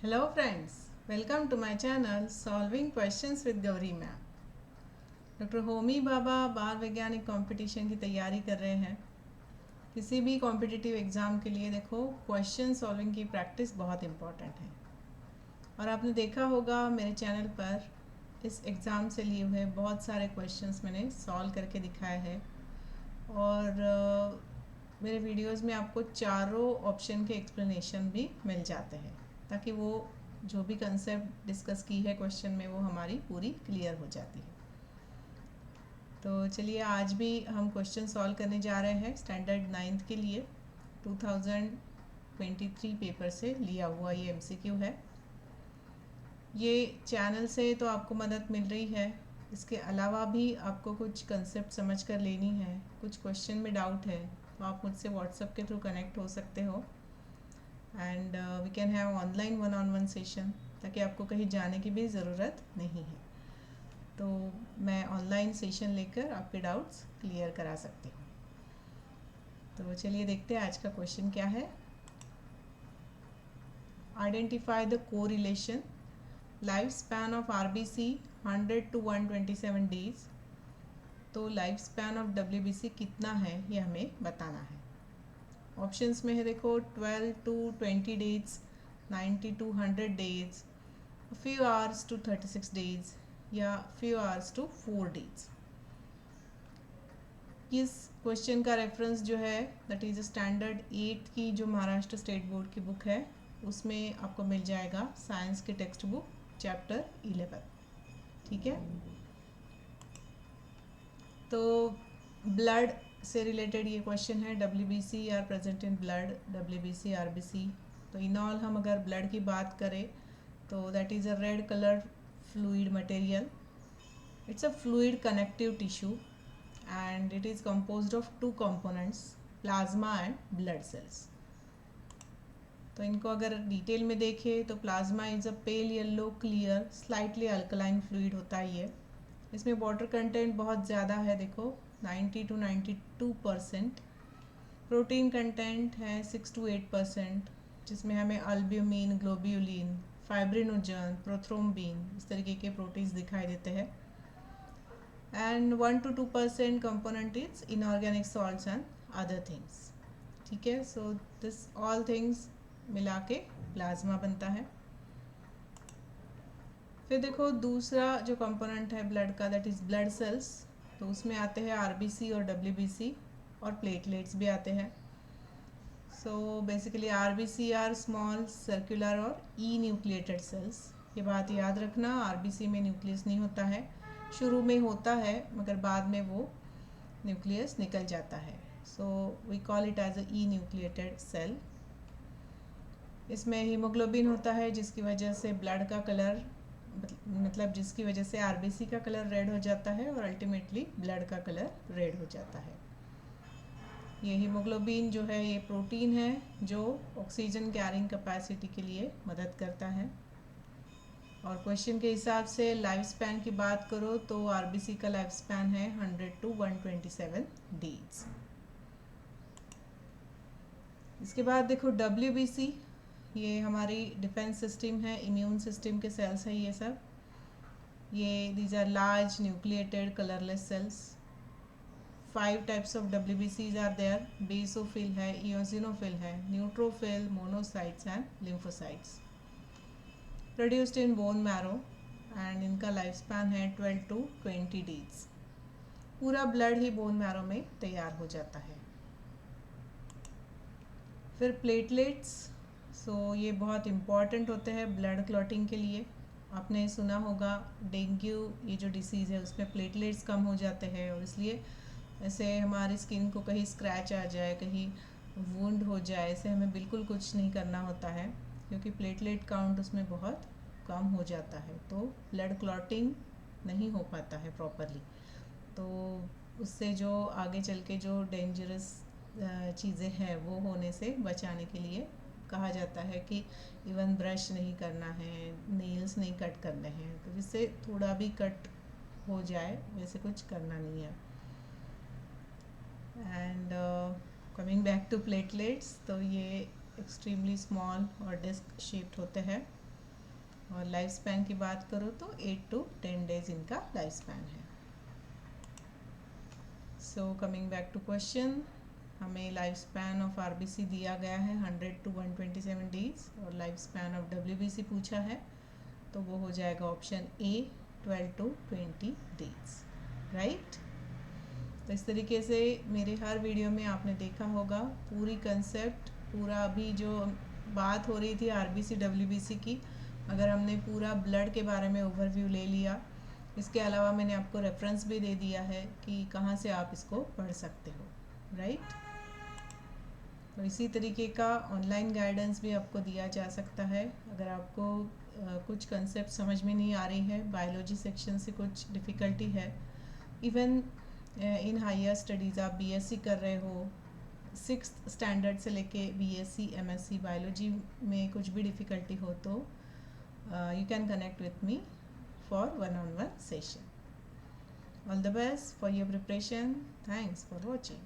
Hello friends, welcome to my channel Solving Questions with Gauri Ma'am। Doctor Homi Bhabha बाल वैज्ञानिक competition की तैयारी कर रहे हैं। किसी भी कॉम्पिटिटिव एग्ज़ाम के लिए देखो क्वेश्चन सॉल्विंग की प्रैक्टिस बहुत इम्पॉर्टेंट है। और आपने देखा होगा मेरे चैनल पर इस एग्ज़ाम से लिए हुए बहुत सारे क्वेश्चंस मैंने सॉल्व करके दिखाए हैं। और मेरे वीडियोस में आपको चारों ऑप्शन के एक्सप्लेनेशन भी मिल जाते हैं, ताकि वो जो भी कंसेप्ट डिस्कस की है क्वेश्चन में वो हमारी पूरी क्लियर हो जाती है। तो चलिए आज भी हम क्वेश्चन सॉल्व करने जा रहे हैं स्टैंडर्ड 9th के लिए। 2023 पेपर से लिया हुआ ये एमसीक्यू है। ये चैनल से तो आपको मदद मिल रही है, इसके अलावा भी आपको कुछ कंसेप्ट समझ कर लेनी है, कुछ क्वेश्चन में डाउट है तो आप मुझसे व्हाट्सएप के थ्रू कनेक्ट हो सकते हो and we can have online 1-on-1 session, ताकि आपको कहीं जाने की भी ज़रूरत नहीं है। तो मैं ऑनलाइन सेशन लेकर आपके डाउट्स क्लियर करा सकती हूँ। तो चलिए देखते हैं आज का क्वेश्चन क्या है। Identify the correlation life span of RBC 100 to 127 days. तो लाइफ स्पैन ऑफ डब्ल्यूबीसी कितना है ये हमें बताना है। ऑप्शंस में है देखो 12 to 20 days, 90 to 100 days, few hours to 36 days या few hours to 4 डेज। इस क्वेश्चन का रेफरेंस जो है दैट इज़ स्टैंडर्ड 8 की जो महाराष्ट्र स्टेट बोर्ड की बुक है उसमें आपको मिल जाएगा, साइंस की टेक्स्ट बुक चैप्टर 11। ठीक है, तो ब्लड से रिलेटेड ये क्वेश्चन है। WBC are present in blood, WBC RBC. तो इन ऑल हम अगर ब्लड की बात करें तो that is a red colour fluid material. It's a fluid connective tissue and it is composed of two components, plasma and blood cells। तो इनको अगर डिटेल में देखें तो plasma is a pale yellow clear slightly alkaline fluid होता है ये। इसमें वाटर कंटेंट बहुत ज़्यादा है, देखो 90 to 92%। प्रोटीन कंटेंट है 6 to 8%, जिसमें हमें अल्ब्यूमिन, ग्लोब्यूलिन, फाइब्रिनोजन, प्रोथ्रोम्बिन इस तरीके के प्रोटीन्स दिखाई देते हैं। And 1 to 2% component is inorganic salts and other things. ठीक है, सो दिस ऑल थिंग्स मिला के प्लाज्मा बनता है। फिर देखो दूसरा जो कंपोनेंट है ब्लड का दैट इज़ ब्लड सेल्स। तो उसमें आते हैं आरबीसी और डब्ल्यूबीसी और प्लेटलेट्स भी आते हैं। So basically RBC are small circular और ई न्यूक्लिएटेड सेल्स। ये बात याद रखना, आरबीसी में न्यूक्लियस नहीं होता है, शुरू में होता है मगर बाद में वो न्यूक्लियस निकल जाता है। So we call it as a enucleated cell. इसमें हीमोग्लोबिन होता है जिसकी वजह से ब्लड का कलर, मतलब जिसकी वजह से आरबीसी का कलर रेड हो जाता है और अल्टीमेटली ब्लड का कलर रेड हो जाता है। ये हीमोग्लोबिन जो है ये प्रोटीन है जो ऑक्सीजन कैरिंग कैपेसिटी के लिए मदद करता है। और क्वेश्चन के हिसाब से लाइफ स्पैन की बात करो तो आरबीसी का लाइफ स्पैन है 100 to 127 डेज। इसके बाद देखो डब्ल्यूबीसी, ये हमारी डिफेंस सिस्टम है, इम्यून सिस्टम के सेल्स है ये सब। ये these are large nucleated colourless cells. 5 types of डब्ल्यूबीसीज आर देयर। बेसोफिल है, इओसिनोफिल है, neutrophil, monocytes and lymphocytes. Produced in bone marrow and इनका लाइफ स्पैन है 12 to 20 डेज। पूरा ब्लड ही बोन मैरो में तैयार हो जाता है। फिर प्लेटलेट्स, सो ये बहुत इम्पॉर्टेंट होते हैं ब्लड क्लॉटिंग के लिए। आपने सुना होगा डेंगू ये जो डिसीज़ है उसमें प्लेटलेट्स कम हो जाते हैं, और इसलिए ऐसे हमारी स्किन को कहीं स्क्रैच आ जाए, कहीं वुंड हो जाए, ऐसे हमें बिल्कुल कुछ नहीं करना होता है, क्योंकि प्लेटलेट काउंट उसमें बहुत कम हो जाता है, तो ब्लड क्लॉटिंग नहीं हो पाता है प्रॉपरली। तो उससे जो आगे चल के जो डेंजरस चीज़ें हैं वो होने से बचाने के लिए कहा जाता है कि इवन ब्रश नहीं करना है, नेल्स नहीं कट करने हैं, तो जिससे थोड़ा भी कट हो जाए वैसे कुछ करना नहीं है। And coming back to platelets, तो ये एक्सट्रीमली स्मॉल और डिस्क शेप्ड होते हैं। और लाइफ स्पैन की बात करो तो 8 to 10 डेज इनका लाइफ स्पैन है। So coming back to question, हमें लाइफ स्पैन ऑफ आरबीसी दिया गया है 100 to 127 डेज और लाइफ स्पैन ऑफ डब्ल्यूबीसी पूछा है, तो वो हो जाएगा option A 12 to 20 days, right. तो इस तरीके से मेरे हर वीडियो में आपने देखा होगा पूरी कंसेप्ट, पूरा अभी जो बात हो रही थी आरबीसी डब्ल्यूबीसी की, अगर हमने पूरा ब्लड के बारे में ओवरव्यू ले लिया, इसके अलावा मैंने आपको रेफरेंस भी दे दिया है कि कहाँ से आप इसको पढ़ सकते हो, राइट। तो इसी तरीके का ऑनलाइन गाइडेंस भी आपको दिया जा सकता है। अगर आपको कुछ कंसेप्ट समझ में नहीं आ रही है, बायोलॉजी सेक्शन से कुछ डिफ़िकल्टी है, इवन इन हायर स्टडीज़ आप बीएससी कर रहे हो, 6th स्टैंडर्ड से लेके बीएससी एमएससी बायोलॉजी में कुछ भी डिफ़िकल्टी हो तो you can connect with me for one-on-one session. All the best for your preparation. Thanks for watching.